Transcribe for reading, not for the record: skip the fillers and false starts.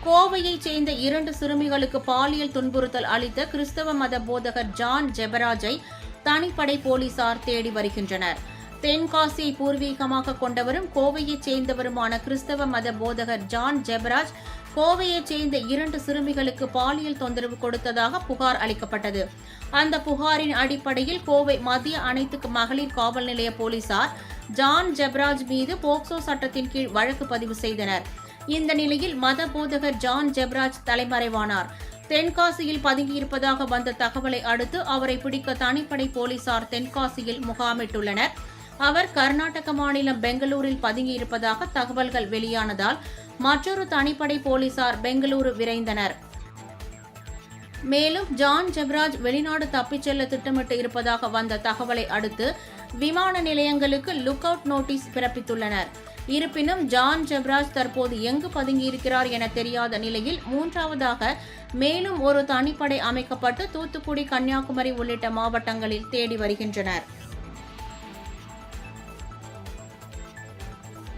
கோவையைச் சேர்ந்த 2 சிறுமிகளுக்கு பாலியல் துன்புறுத்தல் அளித்த கிறிஸ்தவ மத போதகர் ஜான் ஜெபராஜை தனிப்படை போலீசார் தேடி வருகின்றனர். தென்காசியை பூர்வீகமாக கொண்டவரும் கோவையைச் சேர்ந்தவருமான கிறிஸ்தவ மத போதகர் ஜான் ஜெபராஜ் கோவையைச் சேர்ந்த 2 சிறுமிகளுக்கு பாலியல் தொந்தரவு கொடுத்ததாக புகார் அளிக்கப்பட்டது. அந்த புகாரின் அடிப்படையில் கோவை மத்திய அனைத்து மகளிர் காவல் நிலைய போலீசார் ஜான் ஜெபராஜ் மீது போக்சோ சட்டத்தின் கீழ் வழக்கு பதிவு செய்தனர். இந்த நிலையில் மத போதகர் ஜான் ஜெபராஜ் தலைமறைவானார். தென்காசியில் பதுங்கியிருப்பதாக வந்த தகவலை அடுத்து அவரை பிடிக்க தனிப்படை போலீசார் தென்காசியில் முகாமிட்டுள்ளனர். அவர் கர்நாடக மாநிலம் பெங்களூரில் பதுங்கியிருப்பதாக தகவல்கள் வெளியானதால் மற்றொரு தனிப்படை போலீசார் பெங்களூரு விரைந்தனர். மேலும் ஜான் ஜெபராஜ் வெளிநாடு தப்பிச் செல்ல திட்டமிட்டு இருப்பதாக வந்த தகவலை அடுத்து விமான நிலையங்களுக்கு லுக் அவுட் நோட்டீஸ் பிறப்பித்துள்ளனர். இருப்பினும் ஜான் ஜெபராஜ் தற்போது எங்கு பதுங்கியிருக்கிறார் என தெரியாத நிலையில் மூன்றாவதாக மேலும் ஒரு தனிப்படை அமைக்கப்பட்டு தூத்துக்குடி, கன்னியாகுமரி உள்ளிட்ட மாவட்டங்களில் தேடி வருகின்றனர்.